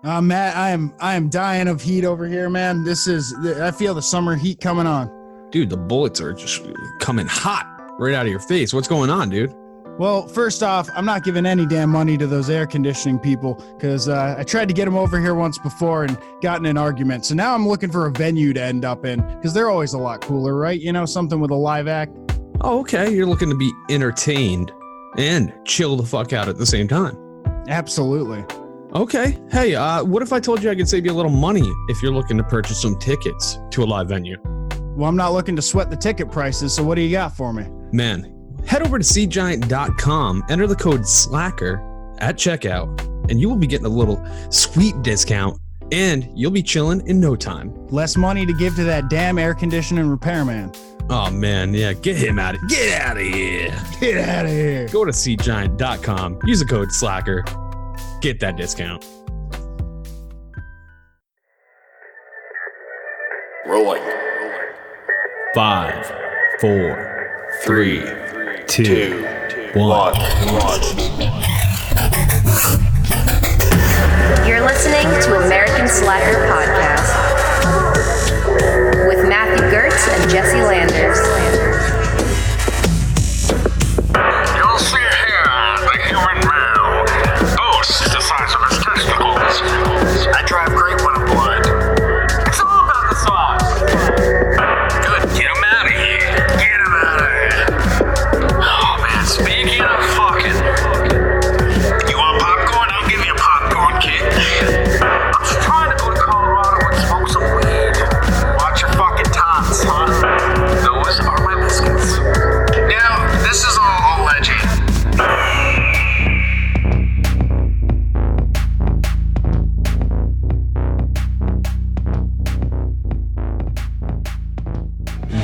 Matt, I am dying of heat over here, man. I feel the summer heat coming on. Dude, the bullets are just coming hot right out of your face. What's going on, dude? Well, first off, I'm not giving any damn money to those air conditioning people because I tried to get them over here once before and got in an argument. So now I'm looking for a venue to end up in because they're always a lot cooler, right? You know, something with a live act. Oh, okay. You're looking to be entertained and chill the fuck out at the same time. Absolutely. Okay. Hey, what if I told you I could save you a little money if you're looking to purchase some tickets to a live venue? Well, I'm not looking to sweat the ticket prices, so what do you got for me? Man, head over to seatgiant.com, enter the code SLACKER at checkout, and you will be getting a little sweet discount, and you'll be chilling in no time. Less money to give to that damn air conditioning repairman. Oh, man, yeah, get him out of here. Get out of here. Get out of here. Go to seatgiant.com, use the code SLACKER, get that discount. Rolling. 5, 4, 3, 2, 1. You're listening to American Slacker Podcast with Matthew Gertz and Jesse Landers. You'll see here the human male boasts the size of his testicles. I drive great when I'm blind. It's all about the sauce. Good, get him out of here. Get him out of here. Oh man, speaking of fucking, you want popcorn? I'll give you a popcorn kit. I'm just trying to go to Colorado and smoke some weed. Watch your fucking tots, huh? Those are my biscuits. Now, this is all alleged.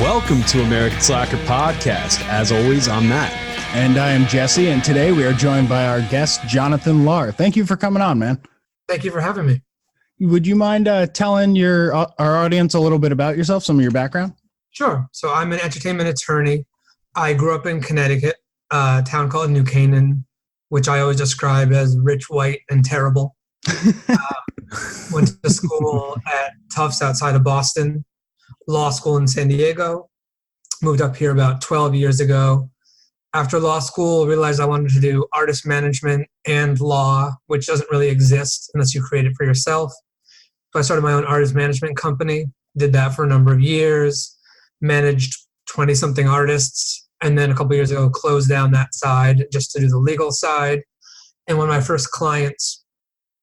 Welcome to American Slacker Podcast. As always, I'm Matt. And I am Jesse, and today we are joined by our guest, Johnathan Larr. Thank you for coming on, man. Thank you for having me. Would you mind telling our audience a little bit about yourself, some of your background? Sure. So I'm an entertainment attorney. I grew up in Connecticut, a town called New Canaan, which I always describe as rich, white, and terrible. Went to school at Tufts outside of Boston, law school in San Diego. Moved up here about 12 years ago. After law school, realized I wanted to do artist management and law, which doesn't really exist unless you create it for yourself. So I started my own artist management company, did that for a number of years, managed 20-something artists, and then a couple of years ago closed down that side just to do the legal side. And one of my first clients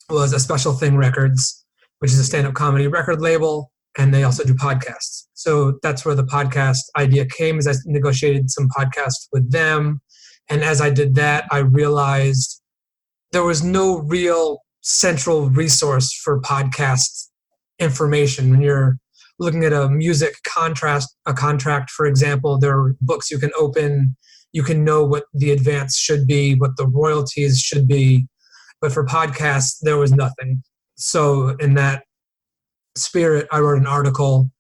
was A Special Thing Records, which is a stand-up comedy record label, and they also do podcasts. So that's where the podcast idea came, as I negotiated some podcasts with them. And as I did that, I realized there was no real central resource for podcast information. When you're looking at a music contract, for example, there are books you can open. You can know what the advance should be, what the royalties should be. But for podcasts, there was nothing. So in that spirit, I wrote an article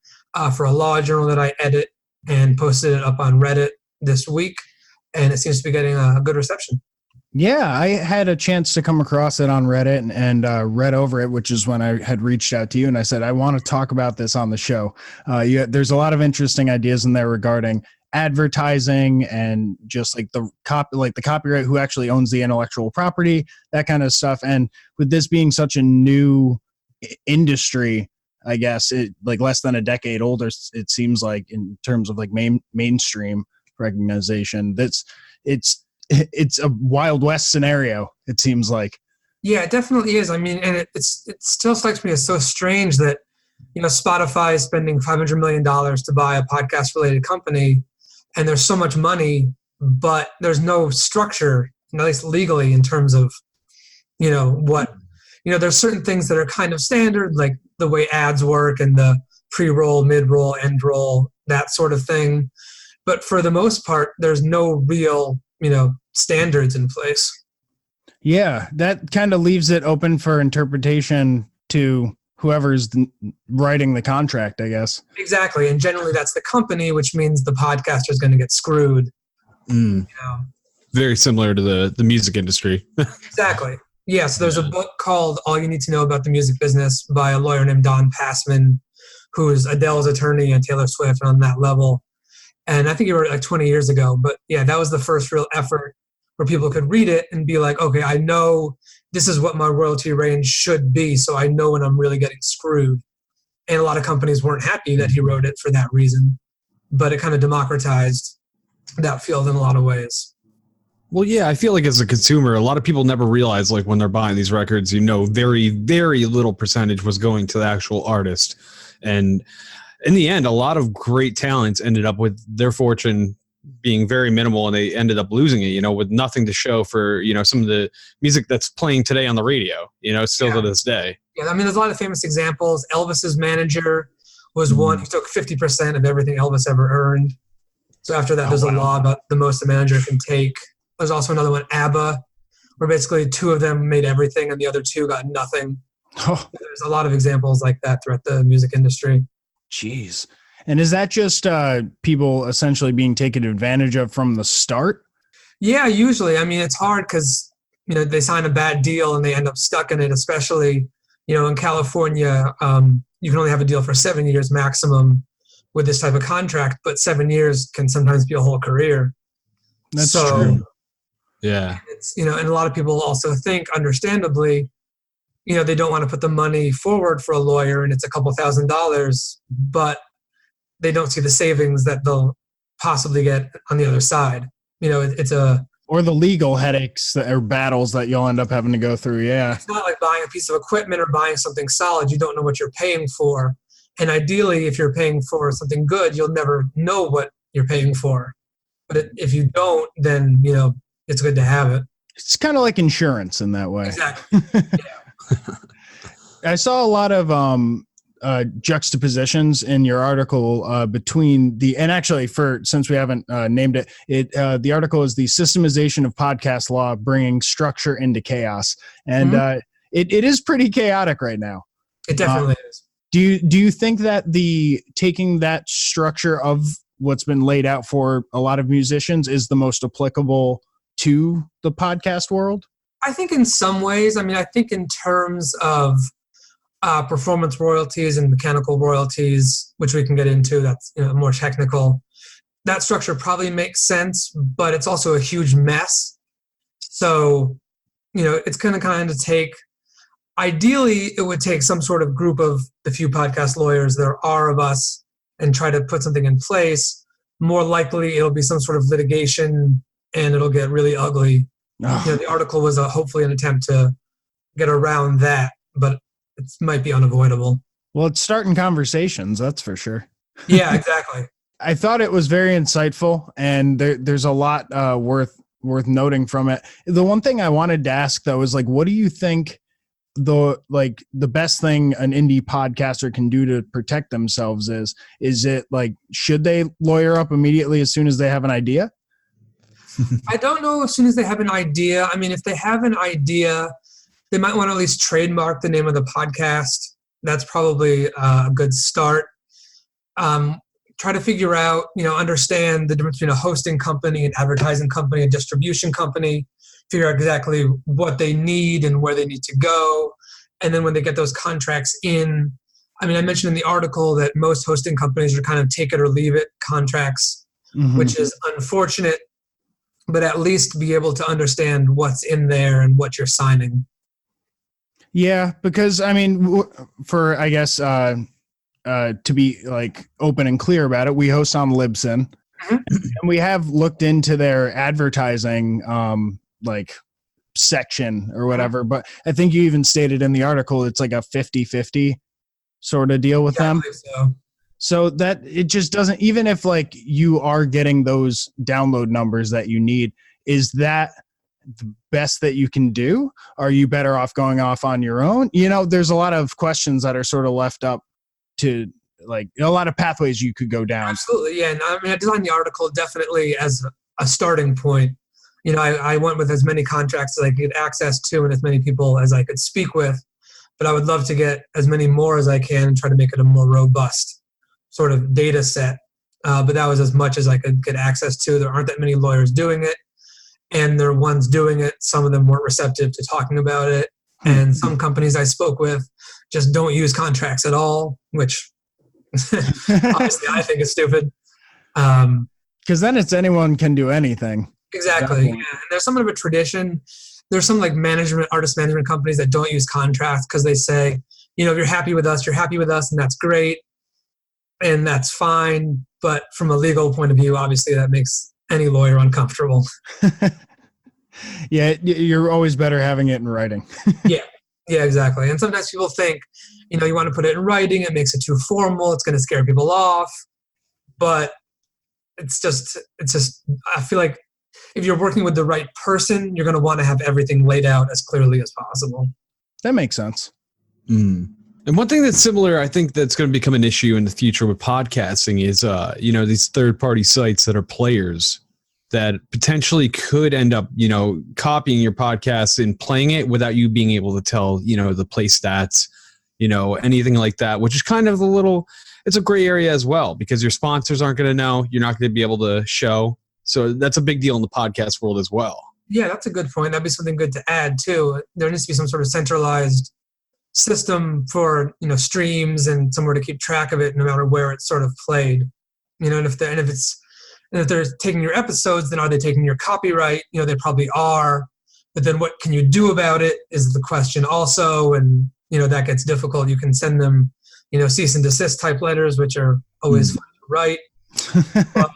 for a law journal that I edit and posted it up on Reddit this week. And it seems to be getting a good reception. Yeah, I had a chance to come across it on Reddit and read over it, which is when I had reached out to you and I said, I want to talk about this on the show. There's a lot of interesting ideas in there regarding advertising and just like the copyright, who actually owns the intellectual property, that kind of stuff. And with this being such a new industry, I guess it like less than a decade older, it seems like, in terms of like mainstream recognition, it's a Wild West scenario, it seems like. Yeah, it definitely is. I mean, and it still strikes me as so strange that, you know, Spotify is spending $500 million to buy a podcast related company, and there's so much money, but there's no structure, at least legally, in terms of, you know, what, you know, there's certain things that are kind of standard, like the way ads work and the pre-roll, mid-roll, end-roll, that sort of thing. But for the most part, there's no real, you know, standards in place. Yeah, that kind of leaves it open for interpretation to whoever's writing the contract, I guess. Exactly. And generally that's the company, which means the podcaster is going to get screwed. You know? Very similar to the music industry. Exactly. Yeah, so there's a book called All You Need to Know About the Music Business by a lawyer named Don Passman, who's Adele's attorney and Taylor Swift on that level. And I think he wrote it like 20 years ago. But yeah, that was the first real effort where people could read it and be like, okay, I know this is what my royalty range should be, so I know when I'm really getting screwed. And a lot of companies weren't happy that he wrote it for that reason. But it kind of democratized that field in a lot of ways. Well, yeah, I feel like as a consumer, a lot of people never realize, like, when they're buying these records, very, very little percentage was going to the actual artist. And in the end, a lot of great talents ended up with their fortune being very minimal, and they ended up losing it, with nothing to show for, some of the music that's playing today on the radio, still to this day. Yeah, I mean, there's a lot of famous examples. Elvis's manager was one who took 50% of everything Elvis ever earned. So after that, there's a law about the most a manager can take. There's also another one, ABBA, where basically two of them made everything and the other two got nothing. Oh. There's a lot of examples like that throughout the music industry. Jeez. And is that just people essentially being taken advantage of from the start? Yeah, usually. I mean, it's hard because, they sign a bad deal and they end up stuck in it, especially, in California, you can only have a deal for 7 years maximum with this type of contract, but 7 years can sometimes be a whole career. That's true. Yeah. It's, and a lot of people also think, understandably, they don't want to put the money forward for a lawyer and it's a couple $1,000s, but they don't see the savings that they'll possibly get on the other side. Or the legal headaches or battles that you'll end up having to go through. Yeah. It's not like buying a piece of equipment or buying something solid. You don't know what you're paying for. And ideally, if you're paying for something good, you'll never know what you're paying for. But if you don't, then, it's good to have it. It's kind of like insurance in that way. Exactly. Yeah. I saw a lot of juxtapositions in your article between and actually since we haven't named it, the article is the Systematization of Podcast Law, bringing structure into chaos. And it is pretty chaotic right now. It definitely is. Do you think that taking that structure of what's been laid out for a lot of musicians is the most applicable to the podcast world? I think in some ways. I mean, I think in terms of performance royalties and mechanical royalties, which we can get into, that's more technical, that structure probably makes sense, but it's also a huge mess. So, it's going to kind of take, ideally, it would take some sort of group of the few podcast lawyers there are of us and try to put something in place. More likely, it'll be some sort of litigation and it'll get really ugly. The article was hopefully an attempt to get around that, but it might be unavoidable. Well, it's starting conversations, that's for sure. Yeah, exactly. I thought it was very insightful, and there's a lot worth noting from it. The one thing I wanted to ask, though, is what do you think the best thing an indie podcaster can do to protect themselves is? Is it should they lawyer up immediately as soon as they have an idea? I don't know as soon as they have an idea. I mean, if they have an idea, they might want to at least trademark the name of the podcast. That's probably a good start. Try to figure out, understand the difference between a hosting company, an advertising company, a distribution company, figure out exactly what they need and where they need to go. And then when they get those contracts in, I mean, I mentioned in the article that most hosting companies are kind of take it or leave it contracts, which is unfortunate, but at least be able to understand what's in there and what you're signing. Yeah, because I mean, for I guess to be open and clear about it, we host on Libsyn, and we have looked into their advertising section or whatever. But I think you even stated in the article it's like a 50-50 sort of deal with them. So that it just doesn't, even if you are getting those download numbers that you need, is that the best that you can do? Are you better off going off on your own? There's a lot of questions that are sort of left up to a lot of pathways you could go down. Absolutely. Yeah. And I mean, I designed the article definitely as a starting point. I went with as many contracts as I could get access to and as many people as I could speak with, but I would love to get as many more as I can and try to make it a more robust sort of data set. But that was as much as I could get access to. There aren't that many lawyers doing it. and the ones doing it, some of them weren't receptive to talking about it. And some companies I spoke with just don't use contracts at all, which obviously I think is stupid. Because then it's anyone can do anything. Exactly. Yeah. And there's somewhat of a tradition. There's some like artist management companies that don't use contracts because they say, you know, if you're happy with us, and that's great. And that's fine. But from a legal point of view, obviously that makes any lawyer uncomfortable. Yeah, you're always better having it in writing. Yeah, exactly. And sometimes people think, you know, you want to put it in writing, it makes it too formal, it's going to scare people off. But it's just, I feel like if you're working with the right person, you're going to want to have everything laid out as clearly as possible. That makes sense. And one thing that's similar, I think that's going to become an issue in the future with podcasting is, you know, these third-party sites that are players that potentially could end up, you know, copying your podcast and playing it without you being able to tell, you know, the play stats, you know, anything like that, which is kind of it's a gray area as well, because your sponsors aren't going to know, you're not going to be able to show. So that's a big deal in the podcast world as well. Yeah, that's a good point. That'd be something good to add too. There needs to be some sort of centralized system for, you know, streams and somewhere to keep track of it no matter where it's sort of played. You know, and if they're taking your episodes, then are they taking your copyright? You know, they probably are. But then what can you do about it is the question also. And, you know, that gets difficult. You can send them, you know, cease and desist type letters, which are always fun to write. But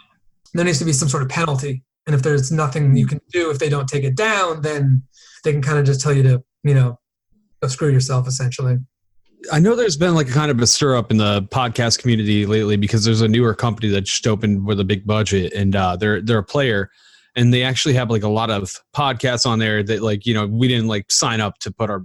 there needs to be some sort of penalty. And if there's nothing you can do, if they don't take it down, then they can kind of just tell you to, you know, go screw yourself, essentially. I know there's been like a kind of a stir up in the podcast community lately because there's a newer company that just opened with a big budget, and they're a player, and they actually have like a lot of podcasts on there that, like, you know, we didn't like sign up to put our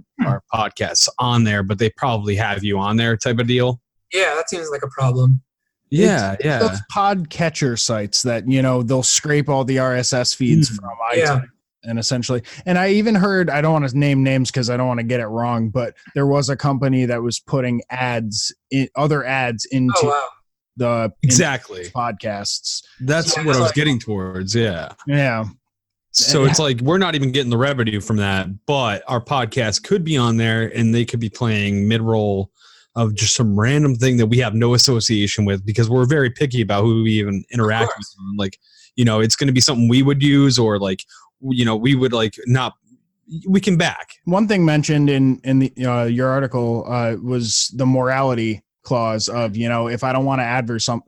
podcasts on there, but they probably have you on there type of deal. Yeah, that seems like a problem. Yeah. Those podcatcher sites that, you know, they'll scrape all the RSS feeds from iTunes. And essentially, and I even heard, I don't want to name names because I don't want to get it wrong, but there was a company that was putting other ads into the podcasts. That's what I was getting towards. Yeah. So it's like we're not even getting the revenue from that, but our podcast could be on there and they could be playing mid-roll of just some random thing that we have no association with because we're very picky about who we even interact with. Like, you know, it's going to be something we would use or like, you know, we would like not, we can back. One thing mentioned in the your article was the morality clause of, you know, if I don't want to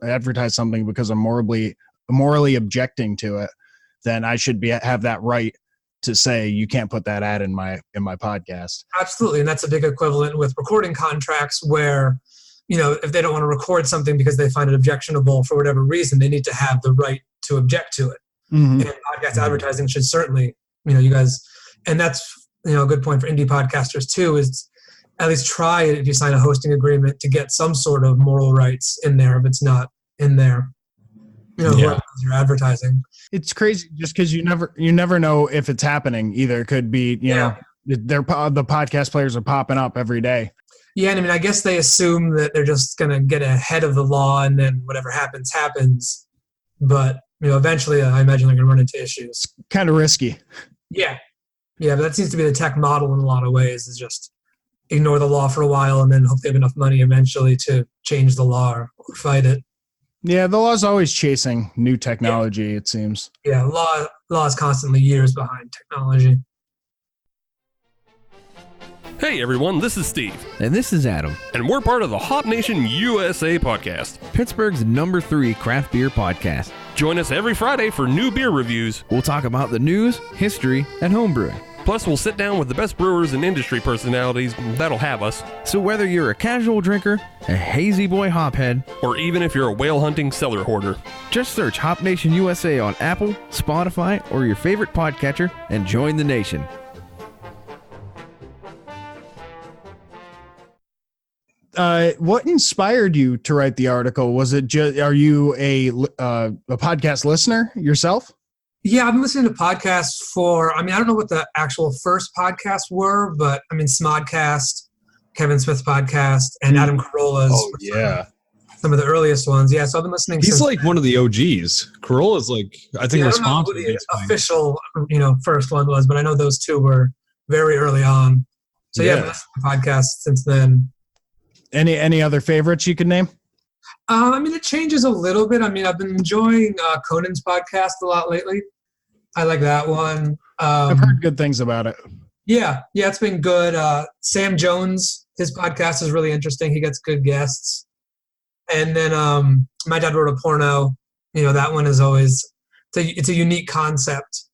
advertise something because I'm morally objecting to it, then I should have that right to say you can't put that ad in my podcast. Absolutely, and that's a big equivalent with recording contracts where, you know, if they don't want to record something because they find it objectionable for whatever reason, they need to have the right to object to it. And podcast advertising should certainly, you know, you guys, and that's, you know, a good point for indie podcasters too, is at least try it if you sign a hosting agreement to get some sort of moral rights in there if it's not in there. You know, whoever you're advertising. It's crazy just because you never know if it's happening either. It could be, you know, the podcast players are popping up every day. Yeah, and I mean, I guess they assume that they're just going to get ahead of the law and then whatever happens. But, you know, eventually I imagine they're going to run into issues. Kind of risky. Yeah, but that seems to be the tech model in a lot of ways, is just ignore the law for a while and then hope they have enough money eventually to change the law or fight it. Yeah, the law is always chasing new technology, it seems. Yeah, law is constantly years behind technology. Hey everyone, this is Steve. And this is Adam. And we're part of the Hop Nation USA podcast, Pittsburgh's #3 craft beer podcast. Join us every Friday for new beer reviews. We'll talk about the news, history, and homebrewing. Plus, we'll sit down with the best brewers and industry personalities that'll have us. So whether you're a casual drinker, a hazy boy hophead, or even if you're a whale hunting cellar hoarder, just search Hop Nation USA on Apple, Spotify, or your favorite podcatcher and join the nation. What inspired you to write the article? Was it are you a podcast listener yourself? Yeah, I've been listening to podcasts I don't know what the actual first podcasts were, but I mean, Smodcast, Kevin Smith's podcast, and Adam Carolla's. Oh, yeah. some of the earliest ones. Yeah, so I've been listening. He's since like one of the OGs. Corolla's like, I think, I don't know responsible. who the official, first one was, but I know those two were very early on. So yeah, I've been listening to podcasts since then. Any other favorites you could name? It changes a little bit. I've been enjoying Conan's podcast a lot lately. I like that one. I've heard good things about it. Yeah, it's been good. Sam Jones, his podcast is really interesting. He gets good guests. And then My Dad Wrote a Porno. That one is always, it's a unique concept.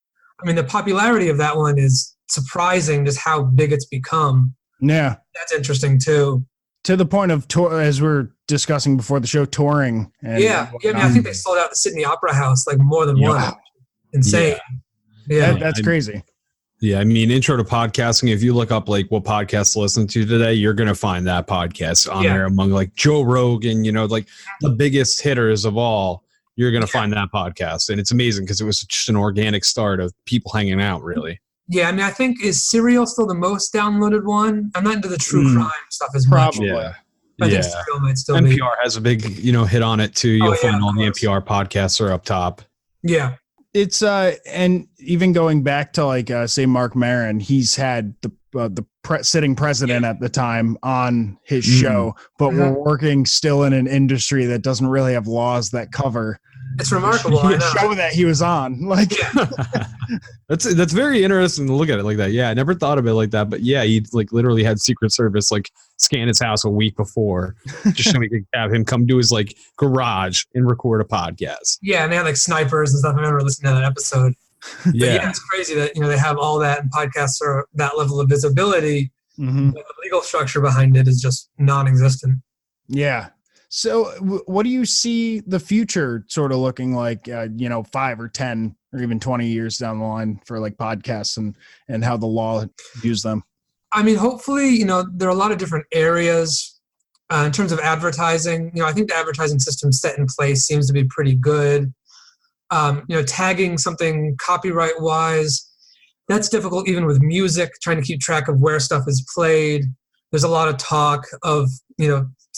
The popularity of that one is surprising, just how big it's become. Yeah. That's interesting too. To the point of, as we're discussing before the show, touring. And I think they sold out the Sydney Opera House like more than one. Insane. Yeah. That's crazy. Yeah, intro to podcasting, if you look up like what podcasts to listen to today, you're going to find that podcast on there among like Joe Rogan, like the biggest hitters of all. You're going to find that podcast. And it's amazing because it was just an organic start of people hanging out, really. Yeah, I think, is Serial still the most downloaded one? I'm not into the true crime stuff as much. Yeah. I think Serial might still NPR has a big, hit on it too. You'll find all the NPR podcasts are up top. Yeah. It's and even going back to like say Mark Maron, he's had the sitting president at the time on his show, but we're working still in an industry that doesn't really have laws that cover. It's remarkable. The show that he was on, like that's very interesting to look at it like that. Yeah, I never thought of it like that, but yeah, he like literally had Secret Service like scan his house a week before, just so we could have him come to his like garage and record a podcast. Yeah, and they had like snipers and stuff. I remember listening to that episode. Yeah, it's crazy that they have all that, and podcasts are that level of visibility. Mm-hmm. But the legal structure behind it is just non-existent. Yeah. So what do you see the future sort of looking like, 5 or 10 or even 20 years down the line for like podcasts and how the law views them? Hopefully, there are a lot of different areas in terms of advertising. I think the advertising system set in place seems to be pretty good. Tagging something copyright wise, that's difficult even with music, trying to keep track of where stuff is played. There's a lot of talk of,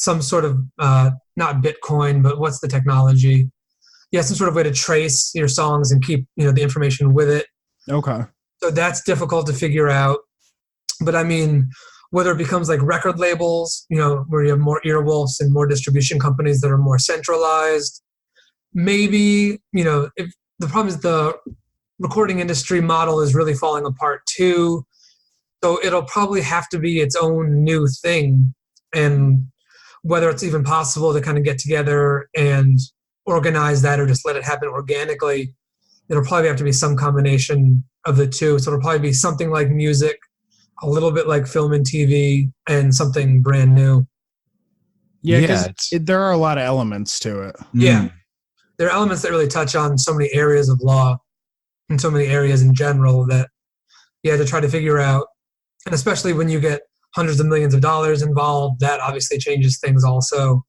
some sort of, not Bitcoin, but what's the technology? Yeah, some sort of way to trace your songs and keep, the information with it. Okay. So that's difficult to figure out. But whether it becomes like record labels, where you have more earwolves and more distribution companies that are more centralized, maybe, if the problem is the recording industry model is really falling apart too. So it'll probably have to be its own new thing. And whether it's even possible to kind of get together and organize that or just let it happen organically, it'll probably have to be some combination of the two. So it'll probably be something like music, a little bit like film and TV, and something brand new. Yeah, because there are a lot of elements to it. Yeah. There are elements that really touch on so many areas of law and so many areas in general that you have to try to figure out. And especially when you get hundreds of millions of dollars involved, that obviously changes things also.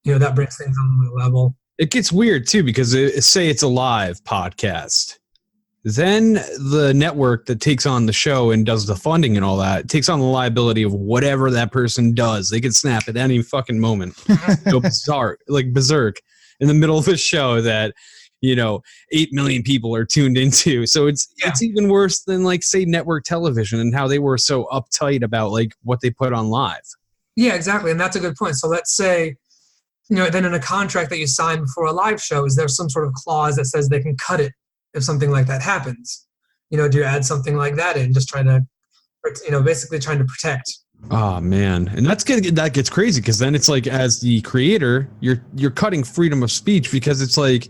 That brings things on the level. It gets weird too, because say it's a live podcast. Then the network that takes on the show and does the funding and all that takes on the liability of whatever that person does. They could snap at any fucking moment. Go berserk in the middle of a show that 8 million people are tuned into. So it's even worse than like say network television and how they were so uptight about like what they put on live. Yeah, exactly. And that's a good point. So let's say, then in a contract that you sign before a live show, is there some sort of clause that says they can cut it if something like that happens? Do you add something like that in, just trying to, basically trying to protect? Oh man. And that gets crazy, because then it's like, as the creator, you're cutting freedom of speech, because it's like,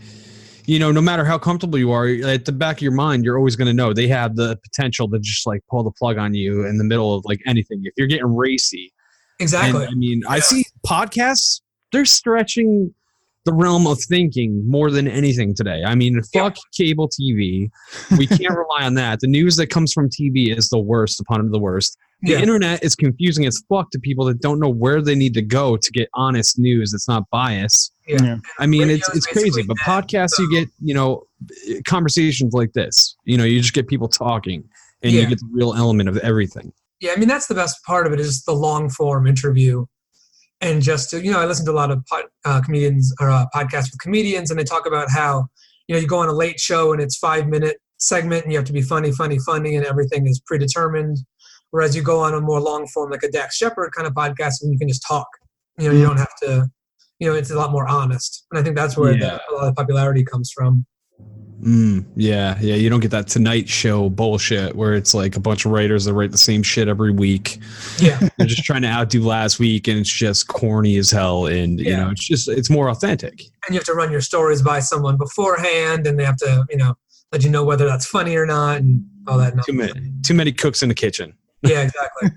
no matter how comfortable you are, at the back of your mind, you're always going to know they have the potential to just like pull the plug on you in the middle of like anything. If you're getting racy. Exactly. And, I see podcasts, they're stretching the realm of thinking more than anything today. Fuck cable TV. We can't rely on that. The news that comes from TV is the worst upon the worst. The internet is confusing as fuck to people that don't know where they need to go to get honest news that's not biased. Yeah. It's crazy. But podcasts, you get, conversations like this. You just get people talking, and you get the real element of everything. Yeah, that's the best part of it, is the long form interview. And just to, I listen to a lot of comedians or podcasts with comedians, and they talk about how, you go on a late show and it's 5-minute segment and you have to be funny, and everything is predetermined. Whereas you go on a more long form, like a Dax Shepard kind of podcast, and you can just talk. You don't have to, it's a lot more honest. And I think that's where a lot of popularity comes from. Yeah. You don't get that Tonight Show bullshit where it's like a bunch of writers that write the same shit every week. Yeah. They're just trying to outdo last week, and it's just corny as hell. And, it's more authentic. And you have to run your stories by someone beforehand, and they have to, let you know whether that's funny or not, and all that. Too many cooks in the kitchen. Yeah, exactly.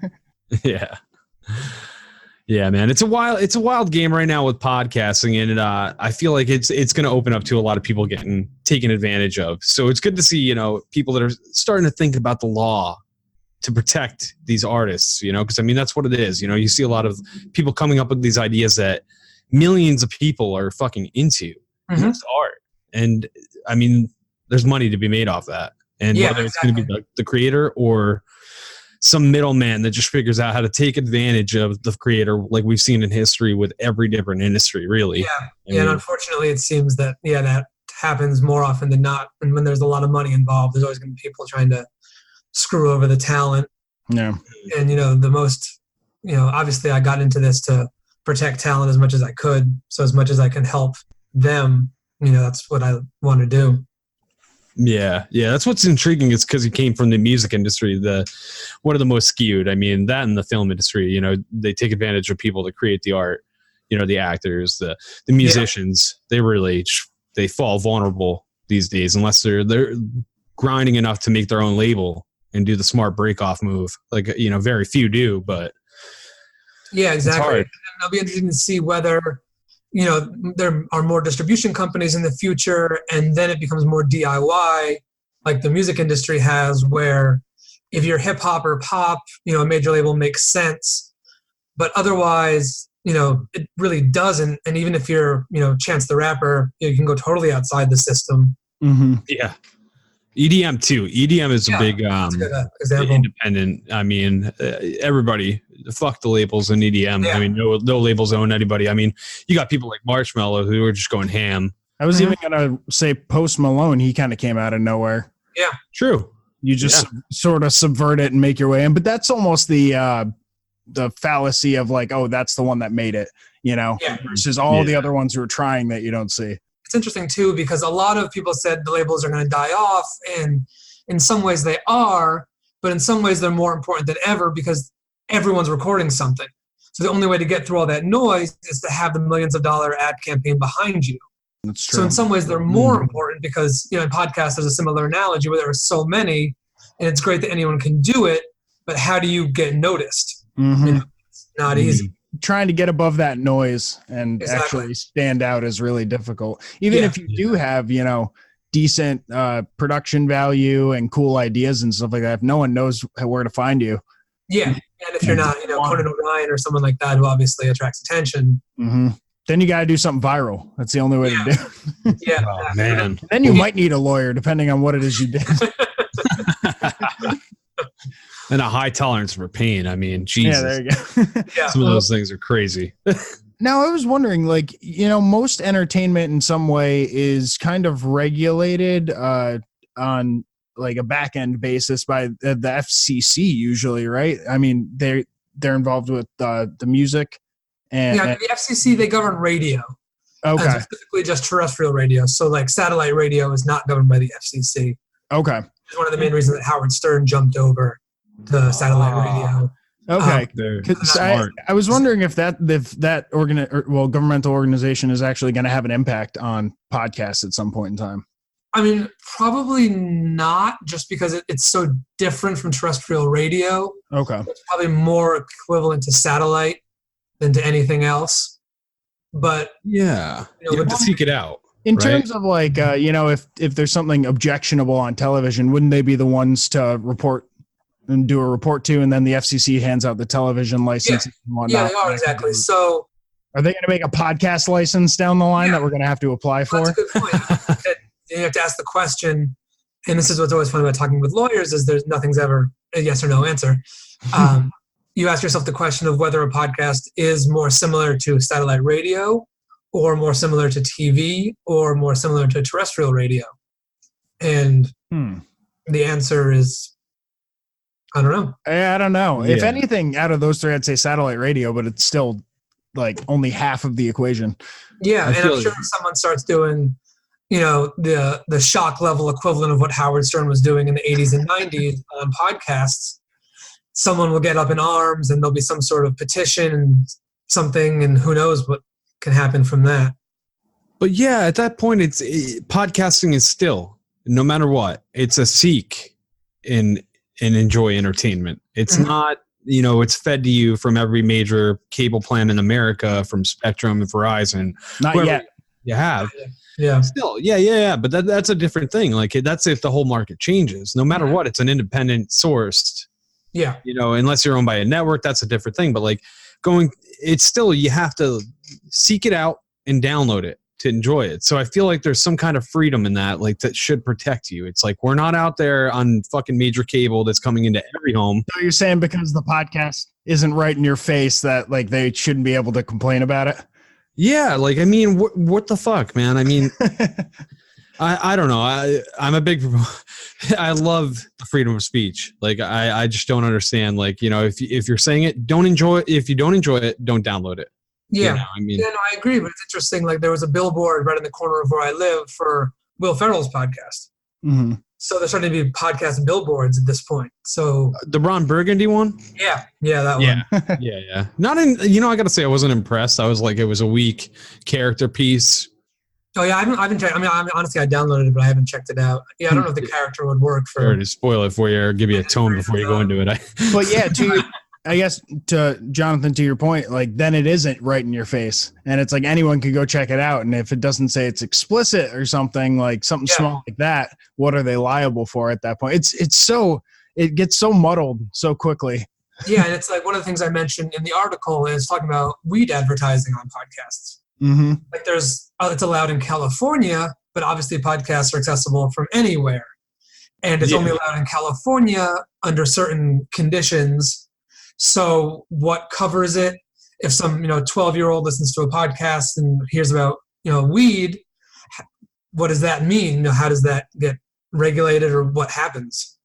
Yeah, man. It's a wild game right now with podcasting, and I feel like it's going to open up to a lot of people getting taken advantage of. So it's good to see, people that are starting to think about the law to protect these artists, because that's what it is. You see a lot of people coming up with these ideas that millions of people are fucking into. It's art. And there's money to be made off that. And whether it's going to be the creator or some middleman that just figures out how to take advantage of the creator, like we've seen in history with every different industry, really. And unfortunately it seems that that happens more often than not. And when there's a lot of money involved, there's always going to be people trying to screw over the talent. And the most, obviously I got into this to protect talent as much as I could. So as much as I can help them, that's what I want to do. Yeah, that's what's intriguing. It's because you came from the music industry, one of the most skewed. That and the film industry, they take advantage of people to create the art. The actors, the musicians, they fall vulnerable these days unless they're grinding enough to make their own label and do the smart break off move. Like very few do, but exactly. And it'll be interesting to see whether there are more distribution companies in the future, and then it becomes more DIY, like the music industry has, where if you're hip hop or pop, a major label makes sense, but otherwise, it really doesn't. And even if you're, Chance the Rapper, you can go totally outside the system. Yeah. EDM too. EDM is a big example. Independent. Everybody, fuck the labels in EDM. No labels own anybody. You got people like Marshmello who are just going ham. I was even gonna say Post Malone. He kind of came out of nowhere. Yeah, true. You just sort of subvert it and make your way in, but that's almost the fallacy of like, oh, that's the one that made it. Versus all the other ones who are trying that you don't see. It's interesting too, because a lot of people said the labels are going to die off, and in some ways they are, but in some ways they're more important than ever because everyone's recording something. So the only way to get through all that noise is to have the millions of dollar ad campaign behind you. That's true. So in some ways they're more important because, in podcasts there's a similar analogy where there are so many, and it's great that anyone can do it, but how do you get noticed? It's not easy. Trying to get above that noise and actually stand out is really difficult. Even if you do have, decent production value and cool ideas and stuff like that, if no one knows where to find you. Yeah. And if you're not, Conan O'Brien or someone like that who obviously attracts attention. Then you got to do something viral. That's the only way to do it. Oh, man. Then you might need a lawyer depending on what it is you did. And a high tolerance for pain. Jesus. Yeah, there you go. Some of those things are crazy. Now, I was wondering, most entertainment in some way is kind of regulated on like a back end basis by the FCC usually, right? They're involved with the music. And the FCC, they govern radio. Okay. And specifically just terrestrial radio. So like satellite radio is not governed by the FCC. Okay. It's one of the main reasons that Howard Stern jumped over to satellite radio. Okay. Because I was wondering if that governmental organization is actually going to have an impact on podcasts at some point in time. Probably not, just because it's so different from terrestrial radio. Okay. It's probably more equivalent to satellite than to anything else. But you have to seek it out. In terms of if there's something objectionable on television, wouldn't they be the ones to report and do a report to, and then the FCC hands out the television license and whatnot? Yeah, they are, exactly. So are they going to make a podcast license down the line that we're going to have to apply for? That's a good point. You have to ask the question, and this is what's always fun about talking with lawyers, is nothing's ever a yes or no answer. you ask yourself the question of whether a podcast is more similar to satellite radio or more similar to TV or more similar to terrestrial radio. And the answer is, I don't know. I don't know. If Yeah. anything, out of those three, I'd say satellite radio, but it's still like only half of the equation. Yeah, and feel I'm sure if someone starts doing, the shock level equivalent of what Howard Stern was doing in the 80s and 90s on podcasts, someone will get up in arms and there'll be some sort of petition and something, and who knows what can happen from that. But yeah, at that point, podcasting is still, no matter what, it's a seek and enjoy entertainment. It's not, it's fed to you from every major cable plan in America, from Spectrum and Verizon. Not yet. You have. Yeah. Still, yeah. But that's a different thing. Like, that's if the whole market changes. No matter what, it's an independent sourced. Yeah. Unless you're owned by a network, that's a different thing. But like it's still, you have to seek it out and download it to enjoy it. So I feel like there's some kind of freedom in that, like, that should protect you. It's like, we're not out there on fucking major cable that's coming into every home. So you're saying because the podcast isn't right in your face that like they shouldn't be able to complain about it? Yeah. Like, I mean, what the fuck, man? I mean, I don't know. I'm a big, I love the freedom of speech. Like, I just don't understand. Like, if you're saying it, don't enjoy it. If you don't enjoy it, don't download it. Yeah. I agree. But it's interesting. Like, there was a billboard right in the corner of where I live for Will Ferrell's podcast. Mm-hmm. So there's starting to be podcast billboards at this point. So the Ron Burgundy one? Yeah, that one. Yeah. Not in, I got to say, I wasn't impressed. I was like, it was a weak character piece. Oh yeah, I haven't checked. I mean, honestly, I downloaded it, but I haven't checked it out. Yeah, I don't know if the character would work for. Sorry to spoil it for you, or give you a tone before you go into it. But yeah, I guess to Jonathan, to your point, like, then it isn't right in your face, and it's like anyone could go check it out. And if it doesn't say it's explicit or something, like something small like that, what are they liable for at that point? It gets so muddled so quickly. Yeah, and it's like one of the things I mentioned in the article is talking about weed advertising on podcasts. Mm-hmm. Like, it's allowed in California, but obviously podcasts are accessible from anywhere, and it's only allowed in California under certain conditions. So what covers it? If some 12-year-old listens to a podcast and hears about weed, what does that mean? How does that get regulated, or what happens?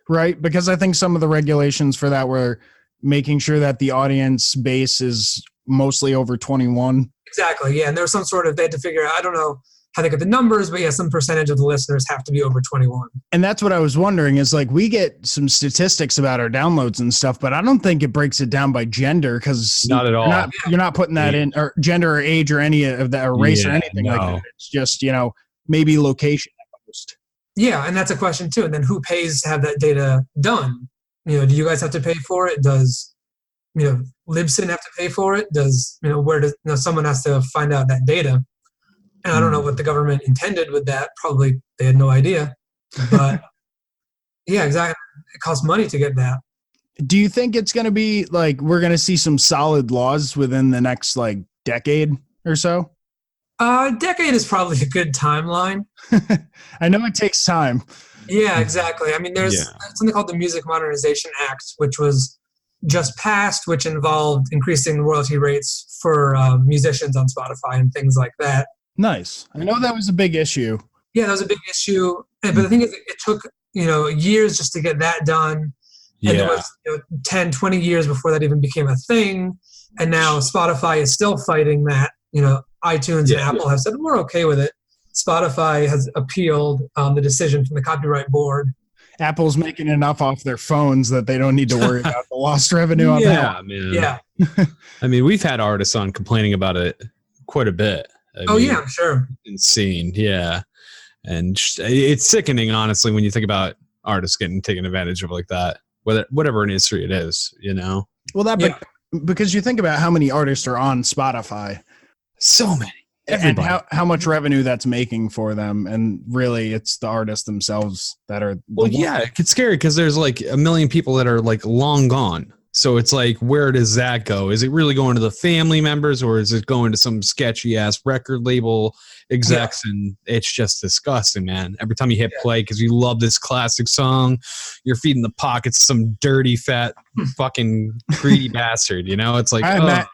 Right, because I think some of the regulations for that were making sure that the audience base is mostly over 21. Exactly, yeah. And there was some sort of, they had to figure out, I don't know how they get the numbers, but yeah, some percentage of the listeners have to be over 21. And that's what I was wondering is, like, we get some statistics about our downloads and stuff, but I don't think it breaks it down by gender, because not at all. You're not putting that in, or gender or age or any of that, or race or anything like that. It's just, maybe location at most. Yeah, and that's a question too. And then who pays to have that data done? Do you guys have to pay for it? Does Libsyn have to pay for it? Does someone has to find out that data? And I don't know what the government intended with that. Probably they had no idea. But yeah, exactly. It costs money to get that. Do you think it's going to be like, we're going to see some solid laws within the next like decade or so? Decade is probably a good timeline. I know it takes time. Yeah, exactly. I mean, there's something called the Music Modernization Act, which was just passed, which involved increasing the royalty rates for musicians on Spotify and things like that. Nice. I know that was a big issue. Yeah, that was a big issue. But the thing is, it took years just to get that done. And it was 10, 20 years before that even became a thing. And now Spotify is still fighting that. iTunes and Apple have said, we're okay with it. Spotify has appealed the decision from the Copyright Board. Apple's making enough off their phones that they don't need to worry about the lost revenue on that. Man. Yeah. I mean, we've had artists on complaining about it quite a bit. I mean, yeah, sure. Insane. Yeah. And it's sickening, honestly, when you think about artists getting taken advantage of like that, whatever industry it is, Well, because you think about how many artists are on Spotify. So many. Everybody. And how much revenue that's making for them. And really, it's the artists themselves that are. Well, yeah, it gets scary because there's like a million people that are like long gone. So it's like, where does that go? Is it really going to the family members, or is it going to some sketchy ass record label execs? Yeah. And it's just disgusting, man. Every time you hit play, because you love this classic song, you're feeding the pockets some dirty, fat, fucking greedy bastard. You know, it's like, all right, Matt,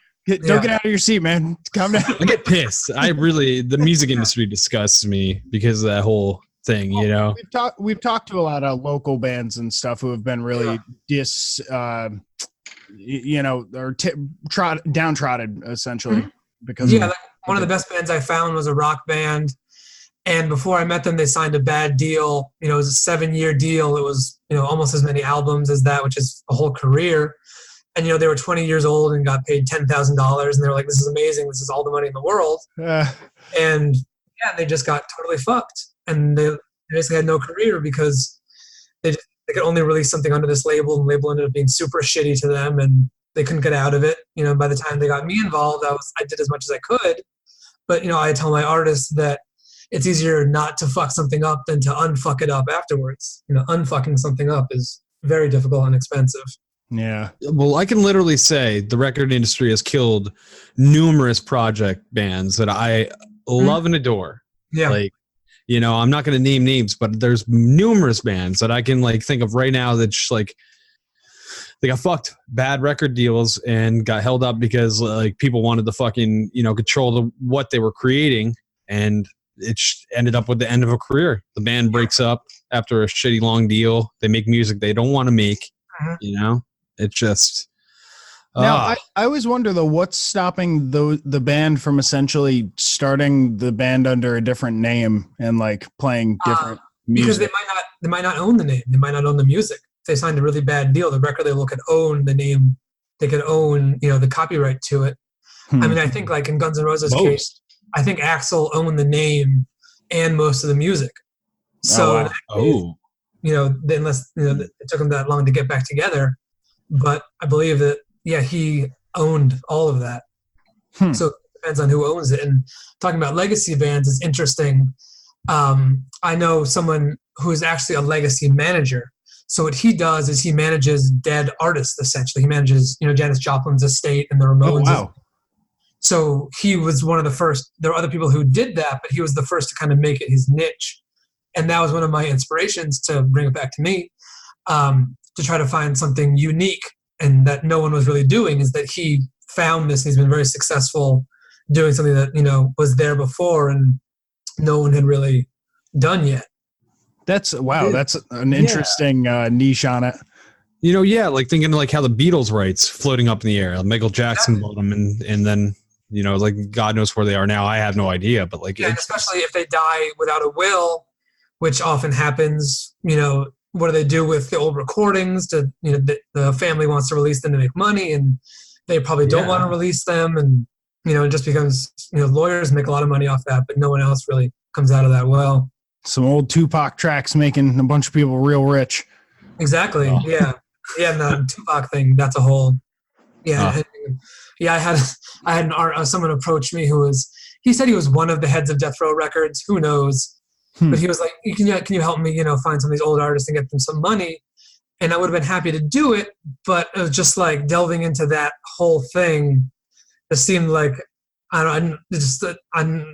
don't get out of your seat, man. Calm down. I get pissed. The music industry disgusts me because of that whole thing, you know. We've talked to a lot of local bands and stuff who have been really downtrodden essentially because like one of the best bands I found was a rock band, and before I met them, they signed a bad deal. You know, it was a 7-year deal. It was, you know, almost as many albums as that, which is a whole career. And, you know, they were 20 years old and got paid $10,000, and they were like, this is amazing. This is all the money in the world. And they just got totally fucked. And they basically had no career because they could only release something under this label, and the label ended up being super shitty to them, and they couldn't get out of it. You know, by the time they got me involved, I did as much as I could. But, you know, I tell my artists that it's easier not to fuck something up than to unfuck it up afterwards. You know, unfucking something up is very difficult and expensive. Yeah. Well, I can literally say the record industry has killed numerous project bands that I love and adore. Yeah. Like, you know, I'm not going to name names, but there's numerous bands that I can like think of right now that just like they got fucked bad record deals and got held up because like people wanted to fucking, you know, control what they were creating, and it ended up with the end of a career. The band breaks up after a shitty long deal. They make music they don't want to make. You know, it's just. Now, I always wonder though, what's stopping the band from essentially starting the band under a different name and like playing different music? Because they might not own the name. They might not own the music. If they signed a really bad deal, the record label could own the name. They could own, you know, the copyright to it. I mean, I think like in Guns N' Roses' case, I think Axl owned the name and most of the music. So, you know, unless it took them that long to get back together, but I believe that. Yeah, he owned all of that. So it depends on who owns it. And talking about legacy bands is interesting. I know someone who is actually a legacy manager. So what he does is he manages dead artists, essentially. He manages, you know, Janis Joplin's estate and the Ramones. Oh, wow. So he was one of the first. There are other people who did that, but he was the first to kind of make it his niche. And that was one of my inspirations to bring it back to me, to try to find something unique and that no one was really doing, is that he found this. He's been very successful doing something that, you know, was there before and no one had really done yet. That's an interesting niche on it. You know, like thinking like how the Beatles rights floating up in the air. Michael Jackson bought them, and then, you know, like God knows where they are now. I have no idea, but like, especially if they die without a will, which often happens, you know. What do they do with the old recordings? You know, the family wants to release them to make money, and they probably don't want to release them. And, you know, it just becomes, you know, lawyers make a lot of money off that, but no one else really comes out of that well. Some old Tupac tracks making a bunch of people real rich. Exactly. Oh. Yeah. And the Tupac thing, that's a whole, I had someone approach me he said he was one of the heads of Death Row Records. Who knows? But he was like, can you help me, you know, find some of these old artists and get them some money? And I would have been happy to do it, but it was just like delving into that whole thing. It seemed like, I don't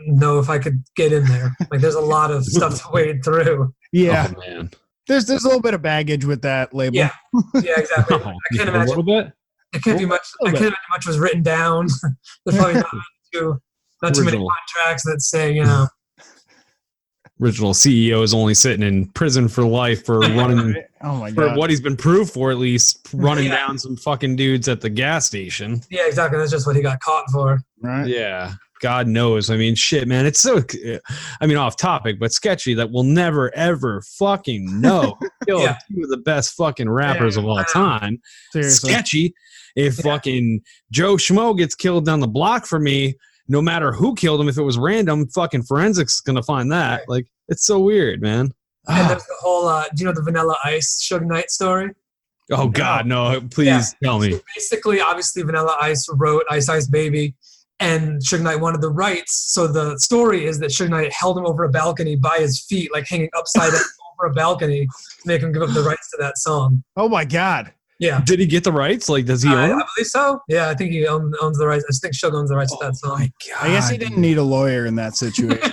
know if I could get in there. Like there's a lot of stuff to wade through. Yeah. Oh, man. There's a little bit of baggage with that label. Yeah, exactly. I can't imagine. A little bit? It can't be much. I can't imagine much was written down. There's probably not too many contracts that say, you know, original CEO is only sitting in prison for life for running for what he's been proved for, at least running down some fucking dudes at the gas station. Yeah, exactly. That's just what he got caught for. Right. Yeah. God knows. I mean, shit, man. It's so, I mean, off topic, but sketchy that we'll never, ever fucking know. Killed two of the best fucking rappers of all time. Seriously. Sketchy. If fucking Joe Schmo gets killed down the block for me, no matter who killed him, if it was random, fucking forensics is going to find that. Right. Like, it's so weird, man. And there's the whole, do you know the Vanilla Ice Suge Knight story? Oh, God, no. Please tell me. So basically, obviously, Vanilla Ice wrote Ice Ice Baby, and Suge Knight wanted the rights. So the story is that Suge Knight held him over a balcony by his feet, like hanging upside down over a balcony to make him give up the rights to that song. Oh, my God. Yeah. Did he get the rights? Like, does he own I them? believe so. Yeah, I think he owns the rights. I think Shug owns the rights to that song. my God. I guess he didn't need a lawyer in that situation.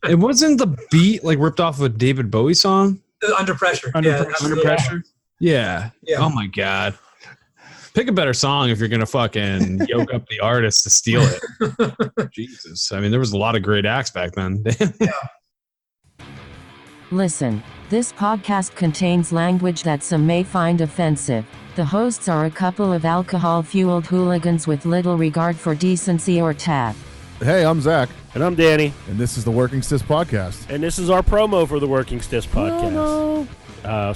It wasn't the beat like ripped off of a David Bowie song? Under Pressure. Under Yeah, Pressure. Under Pressure? Yeah. Yeah. Oh my God. Pick a better song if you're going to fucking yoke up the artist to steal it. Jesus. I mean, there was a lot of great acts back then. Listen, this podcast contains language that some may find offensive. The hosts are a couple of alcohol-fueled hooligans with little regard for decency or tact. Hey, I'm Zach, And I'm Danny, and this is the Working Stiffs Podcast. and this is our promo for the Working Stiffs podcast.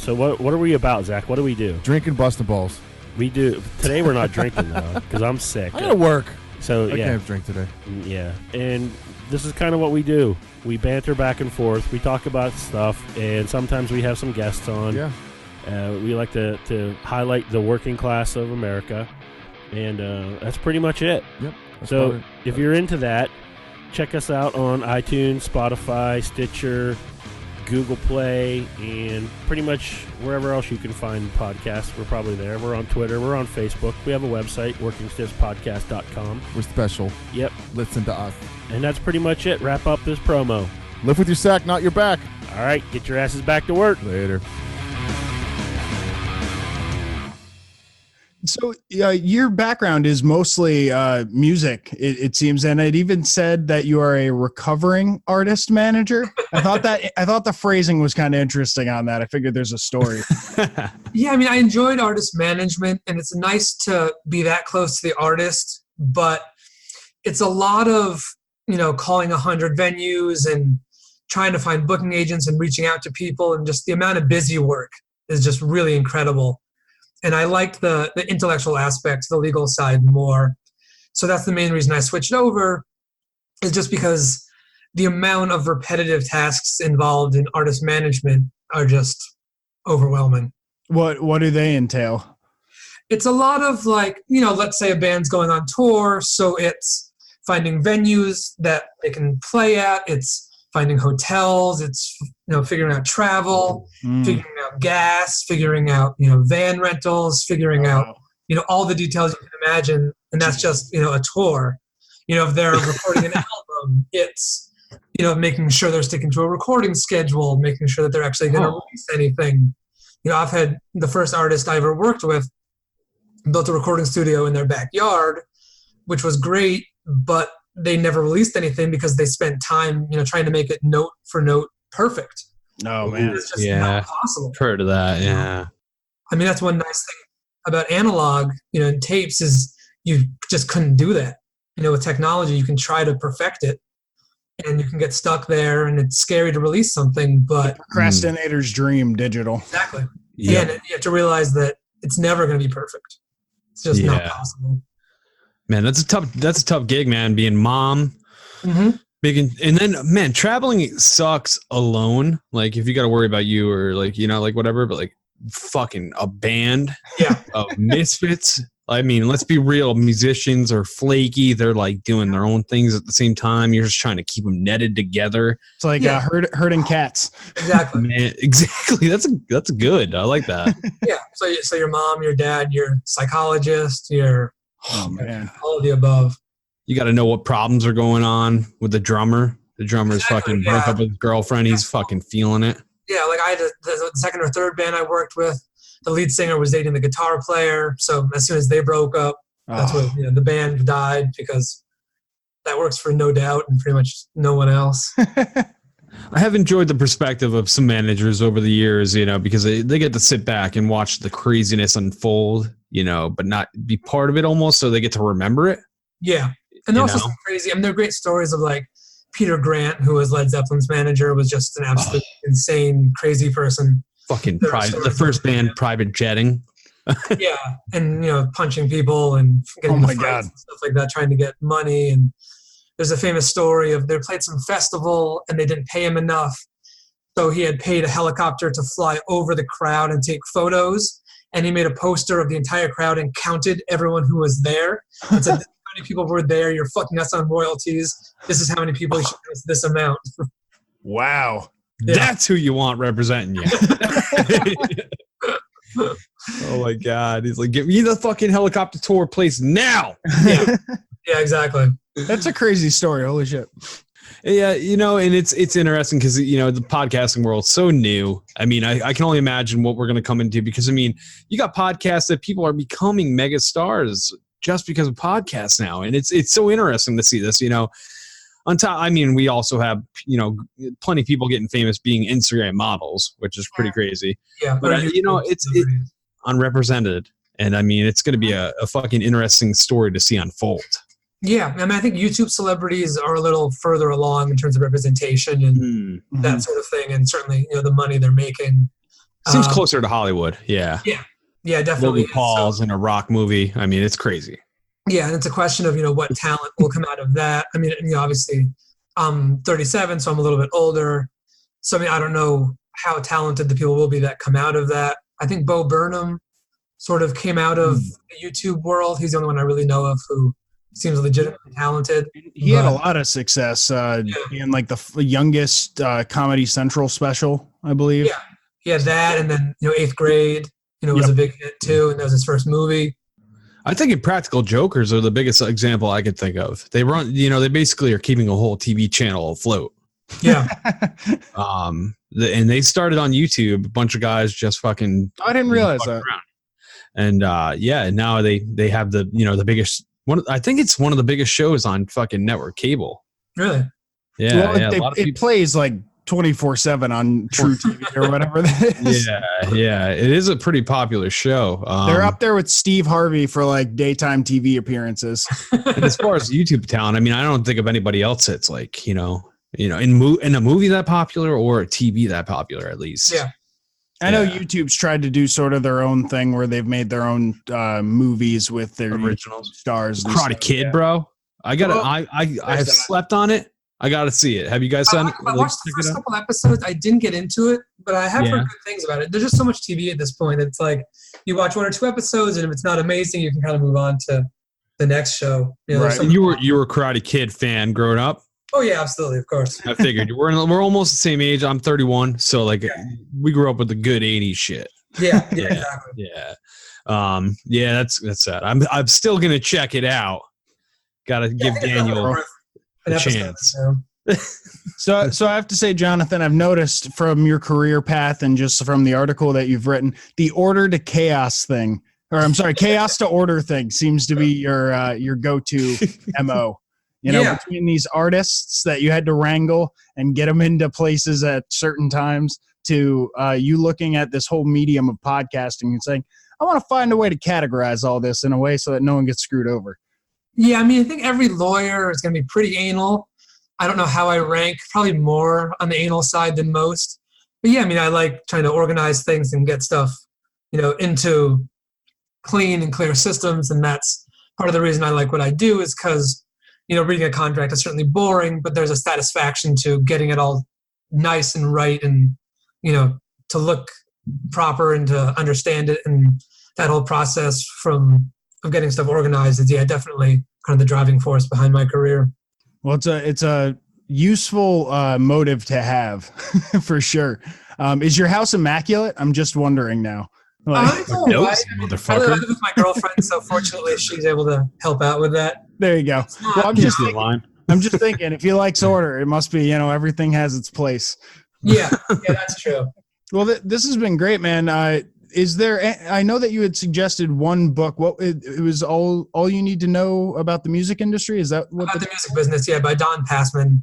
So what are we about, Zach? What do we do? Drinking busting balls. We do today. We're not drinking though, because I'm sick. I gotta work. So I can't yeah, have a drink today. yeah. And this is kind of what we do. We banter back and forth. We talk about stuff, and sometimes we have some guests on. Yeah. We like to highlight the working class of America, and that's pretty much it. Yep. That's So about it. if you're into that, check us out on iTunes, Spotify, Stitcher, Google Play, and pretty much wherever else you can find podcasts. We're probably there. We're on Twitter. We're on Facebook. We have a website, workingstiffspodcast.com. We're special. Yep. Listen to us. And that's pretty much it. Wrap up this promo. Live with your sack, not your back. All right, get your asses back to work. Later. So your background is mostly music, it seems, and it even said that you are a recovering artist manager. I thought the phrasing was kind of interesting on that. I figured there's a story. Yeah, I mean, I enjoyed artist management, and it's nice to be that close to the artist, but it's a lot of, calling 100 venues and trying to find booking agents and reaching out to people, and just the amount of busy work is just really incredible. And I liked the intellectual aspect, the legal side more. So that's the main reason I switched over, is just because the amount of repetitive tasks involved in artist management are just overwhelming. What do they entail? It's a lot of let's say a band's going on tour, so it's finding venues that they can play at, it's finding hotels, it's figuring out travel, figuring out gas, figuring out van rentals, figuring out all the details you can imagine, and that's just a tour. If they're recording an album, it's making sure they're sticking to a recording schedule, making sure that they're actually going to release anything. I've had the first artist I ever worked with built a recording studio in their backyard, which was great, but they never released anything because they spent time, trying to make it note for note perfect. Oh man, it's just not possible. Heard of that? Yeah. I mean, that's one nice thing about analog, and tapes is you just couldn't do that. With technology, you can try to perfect it, and you can get stuck there, and it's scary to release something. But procrastinator's dream, digital. Exactly. Yeah. And you have to realize that it's never going to be perfect. It's just not possible. Man, that's a tough gig, man. Being mom, and then man, traveling sucks alone. Like if you got to worry about you or whatever, but like fucking a band of misfits. I mean, let's be real. Musicians are flaky. They're like doing their own things at the same time. You're just trying to keep them netted together. It's like herding cats. Exactly. Man, exactly. That's good. I like that. Yeah. So your mom, your dad, your psychologist, your all of the above. You got to know what problems are going on with the drummer. The drummer's fucking broke up with his girlfriend. He's fucking feeling it. Yeah, like I had the second or third band I worked with. The lead singer was dating the guitar player. So as soon as they broke up, that's when the band died, because that works for No Doubt and pretty much no one else. I have enjoyed the perspective of some managers over the years, because they get to sit back and watch the craziness unfold, but not be part of it almost, so they get to remember it. Yeah. And also some crazy, there are great stories of like Peter Grant, who was Led Zeppelin's manager, was just an absolute insane, crazy person. Fucking the first band, private jetting. Yeah. And, punching people and getting into fights and stuff like that, trying to get money. And there's a famous story of they played some festival and they didn't pay him enough. So he had paid a helicopter to fly over the crowd and take photos. And he made a poster of the entire crowd and counted everyone who was there. And said, this is how many people were there. You're fucking us on royalties. This is how many people you should pay us this amount. Wow. Yeah. That's who you want representing you. Oh my God. He's like, give me the fucking helicopter tour place now. Yeah, exactly. That's a crazy story. Holy shit. Yeah, and it's interesting because the podcasting world's so new. I mean, I can only imagine what we're going to come into because you got podcasts that people are becoming mega stars just because of podcasts now, and it's so interesting to see this. On top, we also have plenty of people getting famous being Instagram models, which is pretty crazy. Yeah, but it's unrepresented, and it's going to be a fucking interesting story to see unfold. Yeah, I think YouTube celebrities are a little further along in terms of representation and that sort of thing, and certainly the money they're making seems closer to Hollywood. Yeah, definitely. Logan Paul's in a rock movie. It's crazy. Yeah, and it's a question of what talent will come out of that. Obviously, I'm 37, so I'm a little bit older. So I don't know how talented the people will be that come out of that. I think Bo Burnham sort of came out of the YouTube world. He's the only one I really know of who seems legitimately talented. He had a lot of success being like the youngest Comedy Central special, I believe. Yeah, that, and then 8th Grade, was a big hit too, and that was his first movie. I think Impractical Jokers are the biggest example I could think of. They run, they basically are keeping a whole TV channel afloat. Yeah. And they started on YouTube. A bunch of guys just fucking. I didn't realize that. Around. And now they have the the biggest. I think it's one of the biggest shows on fucking network cable. Really? Yeah. Well, it plays like 24/7 on True TV or whatever that is. Yeah. It is a pretty popular show. They're up there with Steve Harvey for like daytime TV appearances. And as far as YouTube talent, I don't think of anybody else that's like, in a movie that popular or a TV that popular at least. Yeah. I know YouTube's tried to do sort of their own thing where they've made their own movies with their original stars. Karate Kid, bro. I have slept on it. I got to see it. Have you guys seen it? I watched the first couple episodes. I didn't get into it, but I have heard good things about it. There's just so much TV at this point. It's like you watch 1 or 2 episodes, and if it's not amazing, you can kind of move on to the next show. Right. You were a Karate Kid fan growing up? Oh yeah, absolutely, of course. I figured we're almost the same age. I'm 31, so we grew up with the good 80s shit. Yeah, exactly. Yeah. That's that. I'm still gonna check it out. Got to give Daniel a chance. So I have to say, Johnathan, I've noticed from your career path and just from the article that you've written, the order to chaos thing, or I'm sorry, chaos to order thing seems to be your go-to MO. Between these artists that you had to wrangle and get them into places at certain times to you looking at this whole medium of podcasting and saying, I want to find a way to categorize all this in a way so that no one gets screwed over. Yeah, I think every lawyer is going to be pretty anal. I don't know how I rank, probably more on the anal side than most. But yeah, I like trying to organize things and get stuff, into clean and clear systems. And that's part of the reason I like what I do is because, reading a contract is certainly boring, but there's a satisfaction to getting it all nice and right and, to look proper and to understand it. And that whole process of getting stuff organized is, definitely kind of the driving force behind my career. Well, it's a useful motive to have for sure. Is your house immaculate? I'm just wondering now. Motherfucker. I live with my girlfriend, so fortunately she's able to help out with that. There you go. Well, I'm just thinking, if he likes order, it must be, everything has its place. Yeah, that's true. Well, this has been great, man. Is there? I know that you had suggested one book. What it was all you need to know about the music industry. Is that what about the music business? Yeah, by Don Passman,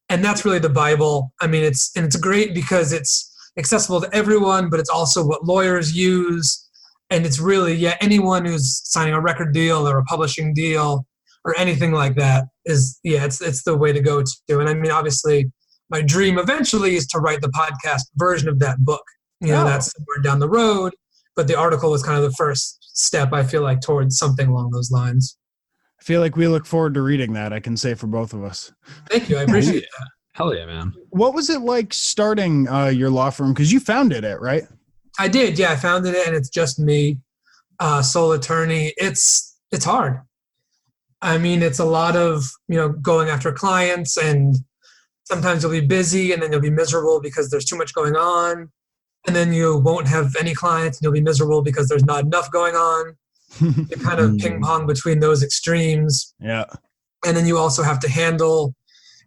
and that's really the Bible. It's great because it's accessible to everyone, but it's also what lawyers use, and it's really anyone who's signing a record deal or a publishing deal or anything like that is it's the way to go to. And obviously, my dream eventually is to write the podcast version of that book. That's somewhere down the road, but the article was kind of the first step, I feel like, towards something along those lines. I feel like we look forward to reading that, I can say for both of us. Thank you. I appreciate that. Hell yeah, man. What was it like starting your law firm? Because you founded it, right? I did. Yeah, I founded it, and it's just me, sole attorney. It's hard. It's a lot of, going after clients, and sometimes you'll be busy and then you'll be miserable because there's too much going on. and then you won't have any clients and you'll be miserable because there's not enough going on. You kind of ping pong between those extremes. Yeah. And then you also have to handle,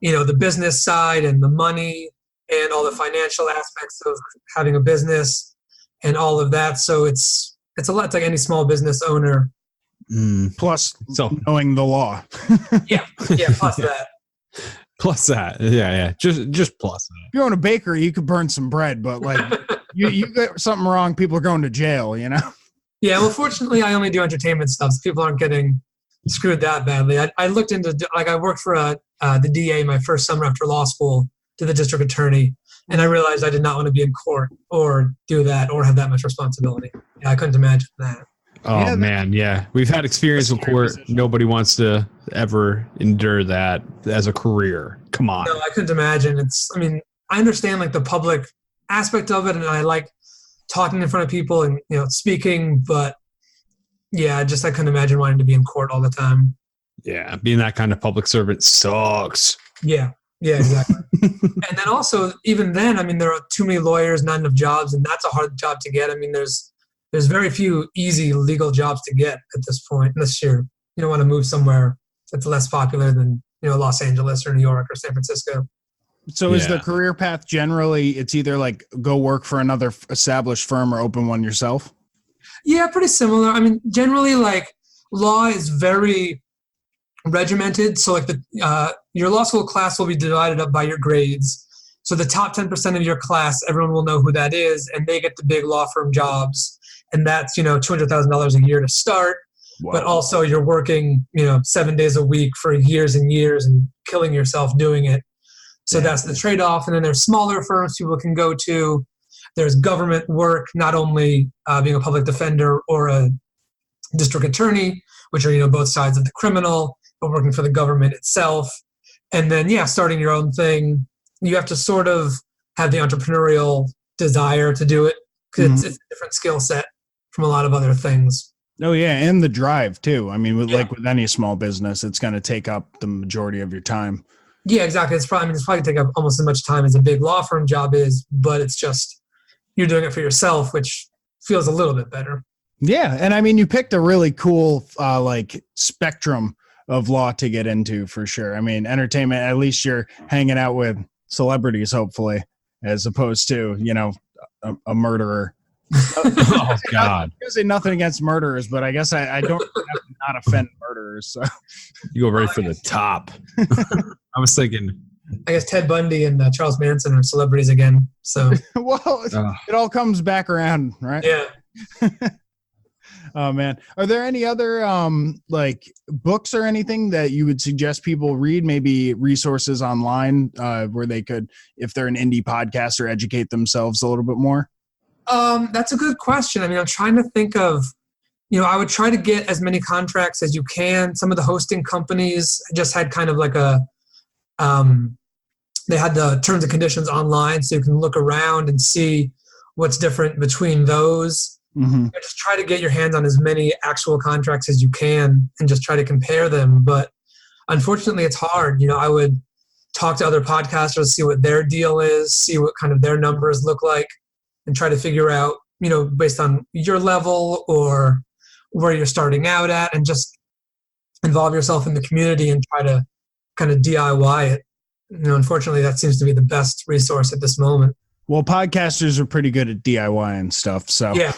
the business side and the money and all the financial aspects of having a business and all of that. So it's a lot like any small business owner. Plus knowing the law. Yeah. Plus that. Plus that. Yeah. Just plus that. If you own a bakery, you could burn some bread, but like you get something wrong, people are going to jail, Yeah. Well, fortunately, I only do entertainment stuff, so people aren't getting screwed that badly. I looked into, I worked for the DA my first summer after law school, to the district attorney, and I realized I did not want to be in court or do that or have that much responsibility. Yeah, I couldn't imagine that. Oh, man, yeah. We've had experience with court. Nobody wants to ever endure that as a career. Come on. No, I couldn't imagine. I understand like the public aspect of it, and I like talking in front of people and, speaking, but yeah, I couldn't imagine wanting to be in court all the time. Yeah, being that kind of public servant sucks. Yeah, exactly. And then also, even then, there are too many lawyers, not enough jobs, and that's a hard job to get. There's very few easy legal jobs to get at this point, unless you don't want to move somewhere that's less popular than, Los Angeles or New York or San Francisco. So is the career path generally, it's either like go work for another established firm or open one yourself? Yeah, pretty similar. Generally, like, law is very regimented. So like your law school class will be divided up by your grades. So the top 10% of your class, everyone will know who that is, and they get the big law firm jobs. And that's, $200,000 a year to start. Wow. But also you're working, 7 days a week for years and years and killing yourself doing it. So that's the trade-off. And then there's smaller firms people can go to. There's government work, not only being a public defender or a district attorney, which are, both sides of the criminal, but working for the government itself. And then, starting your own thing. You have to sort of have the entrepreneurial desire to do it, because it's a different skill set from a lot of other things. Oh, yeah, and the drive, too. Like with any small business, it's going to take up the majority of your time. Yeah, exactly. It's probably take up almost as much time as a big law firm job is, but it's just you're doing it for yourself, which feels a little bit better. Yeah, and you picked a really cool spectrum of law to get into for sure. Entertainment, at least you're hanging out with celebrities, hopefully, as opposed to, a murderer. Oh, God. I say nothing against murderers, but I guess I don't have to not offend murderers. So. You go right for the top. I was thinking. I guess Ted Bundy and Charles Manson are celebrities again. So. Well, it all comes back around, right? Yeah. Oh, man. Are there any other books or anything that you would suggest people read? Maybe resources online where they could, if they're an indie podcaster, educate themselves a little bit more? That's a good question. I'm trying to think of, I would try to get as many contracts as you can. Some of the hosting companies just had kind of like they had the terms and conditions online, so you can look around and see what's different between those. Mm-hmm. Just try to get your hands on as many actual contracts as you can and just try to compare them. But unfortunately, it's hard. I would talk to other podcasters, see what their deal is, see what kind of their numbers look like, and try to figure out, based on your level or where you're starting out at, and just involve yourself in the community and try to kind of DIY it. Unfortunately, that seems to be the best resource at this moment. Well, podcasters are pretty good at DIY and stuff. So yeah.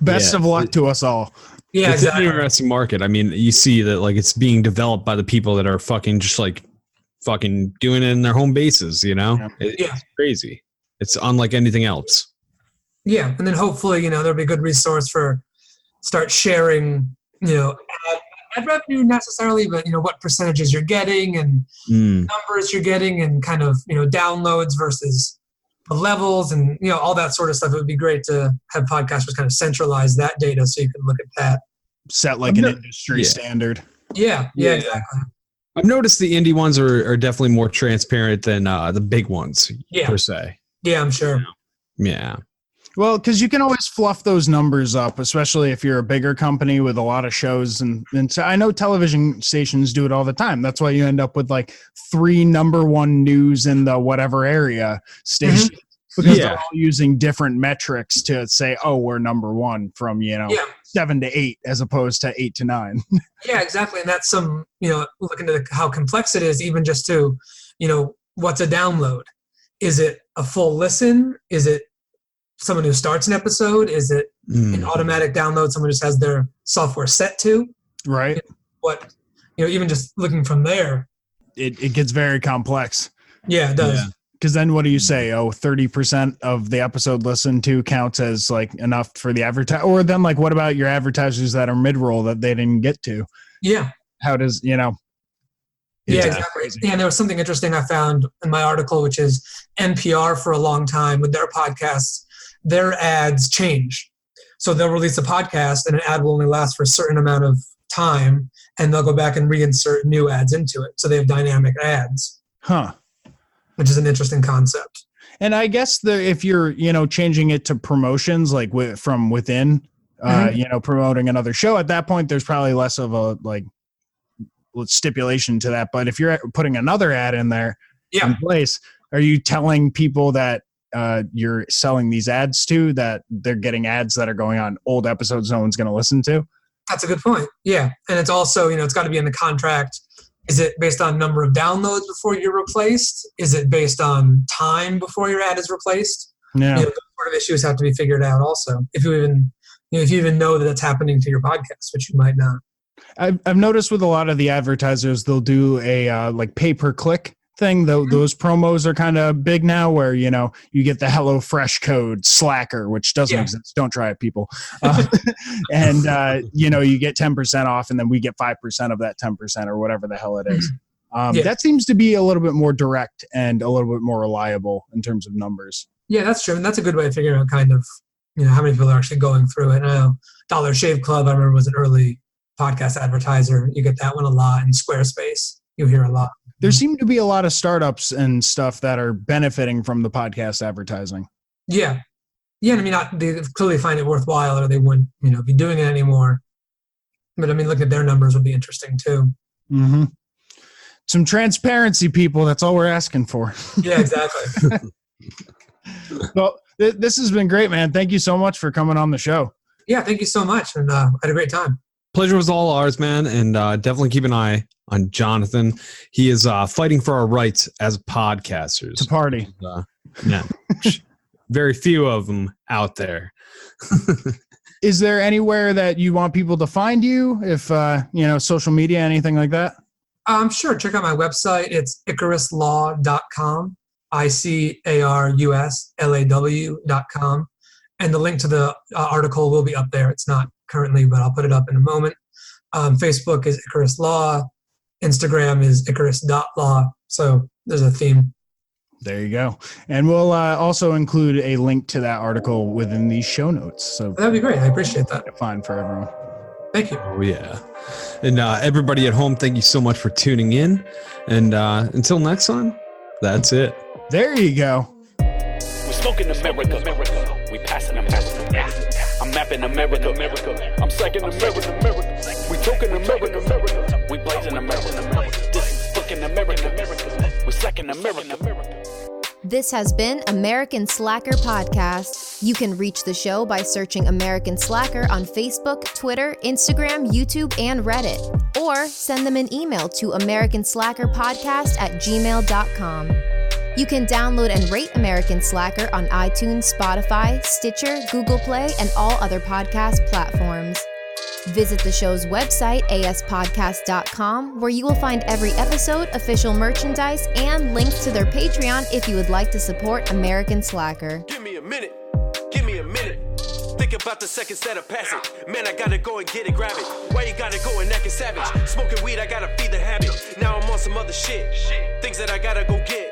Best of luck to us all. Yeah, it's an interesting market. You see that it's being developed by the people that are fucking doing it in their home bases, It's crazy. It's unlike anything else. Yeah. And then hopefully, there'll be a good resource for start sharing, ad revenue necessarily, but what percentages you're getting and numbers you're getting and kind of, downloads versus the levels and, all that sort of stuff. It would be great to have podcasters kind of centralize that data so you can look at that. Set an industry standard. Yeah, exactly. I've noticed the indie ones are definitely more transparent than the big ones per se. Yeah, I'm sure. Yeah. Well, because you can always fluff those numbers up, especially if you're a bigger company with a lot of shows. And so I know television stations do it all the time. That's why you end up with 3 number 1 news in the whatever area station. because they're all using different metrics to say, oh, we're number one from, 7 to 8 as opposed to 8 to 9. Yeah, exactly. And that's looking at how complex it is, even just to, what's a download? Is it a full listen? Is it someone who starts an episode? Is it an automatic download? Someone just has their software set to? Right. Even just looking from there. It gets very complex. Yeah, it does. Yeah. Because then what do you say? 30% of the episode listened to counts as like enough for the advertiser. Or then like, what about your advertisers that are mid-roll that they didn't get to? Yeah. How does, Yeah, exactly. crazy. Yeah, and there was something interesting I found in my article, which is NPR for a long time with their podcasts, their ads change. So they'll release a podcast and an ad will only last for a certain amount of time, and they'll go back and reinsert new ads into it. So they have dynamic ads. Huh. Which is an interesting concept. And I guess if you're, changing it to promotions, like from within, promoting another show, at that point, there's probably less of a stipulation to that. But if you're putting another ad in there in place, are you telling people that you're selling these ads to that they're getting ads that are going on old episodes no one's going to listen to? That's a good point. Yeah. And it's also, it's got to be in the contract. Is it based on number of downloads before you're replaced? Is it based on time before your ad is replaced? Yeah. Those sort of issues have to be figured out also. If you even know that it's happening to your podcast, which you might not. I've noticed with a lot of the advertisers, they'll do a pay-per-click thing. Those promos are kind of big now where, you get the HelloFresh code Slacker, which doesn't exist. Don't try it, people. And, you get 10% off and then we get 5% of that 10% or whatever the hell it is. That seems to be a little bit more direct and a little bit more reliable in terms of numbers. Yeah, that's true. And that's a good way of figuring out kind of, how many people are actually going through it. I know Dollar Shave Club, I remember, was an early podcast advertiser. You get that one a lot. In Squarespace, you hear a lot. There seem to be a lot of startups and stuff that are benefiting from the podcast advertising. Yeah. Yeah. And they clearly find it worthwhile or they wouldn't, be doing it anymore. But looking at their numbers would be interesting too. Mm-hmm. Some transparency, people. That's all we're asking for. Yeah, exactly. Well, this has been great, man. Thank you so much for coming on the show. Yeah. Thank you so much. And I had a great time. Pleasure was all ours, man. And definitely keep an eye on Johnathan. He is fighting for our rights as podcasters. To party. Very few of them out there. Is there anywhere that you want people to find you? If, social media, anything like that? Sure. Check out my website. It's IcarusLaw.com. ICARUSLAW.com. And the link to the article will be up there. It's not currently, but I'll put it up in a moment. Facebook is Icarus Law. Instagram is Icarus.law. So there's a theme. There you go. And we'll also include a link to that article within these show notes. So that'd be great. I appreciate that. Fine for everyone. Thank you. Oh, yeah. And everybody at home, thank you so much for tuning in. And until next time, that's it. There you go. We're smoking America. We passing America. I'm mapping America. I'm psyching America. We talking America. We blazing America. This is fucking America. We're slacking America. This has been American Slacker Podcast. You can reach the show by searching American Slacker on Facebook, Twitter, Instagram, YouTube, and Reddit. Or send them an email to americanslackerpodcast@gmail.com. You can download and rate American Slacker on iTunes, Spotify, Stitcher, Google Play, and all other podcast platforms. Visit the show's website, aspodcast.com, where you will find every episode, official merchandise, and links to their Patreon if you would like to support American Slacker. Give me a minute. Think about the seconds that are passing. Man, I gotta go and get it, grab it. Why you gotta go and act savage? Smoking weed, I gotta feed the habit. Now I'm on some other shit. Things that I gotta go get.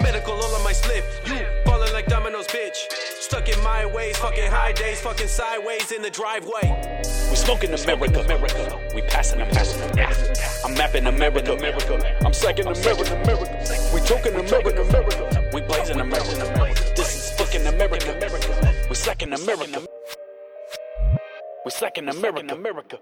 Medical all on my slip. You falling like dominoes, bitch. Stuck in my ways, fucking high days, fucking sideways in the driveway. We smoking America. We passing America. I'm mapping America. I'm psyching America. We talking America. We blazing America. This is fucking America. We're slacking America. We're slacking America.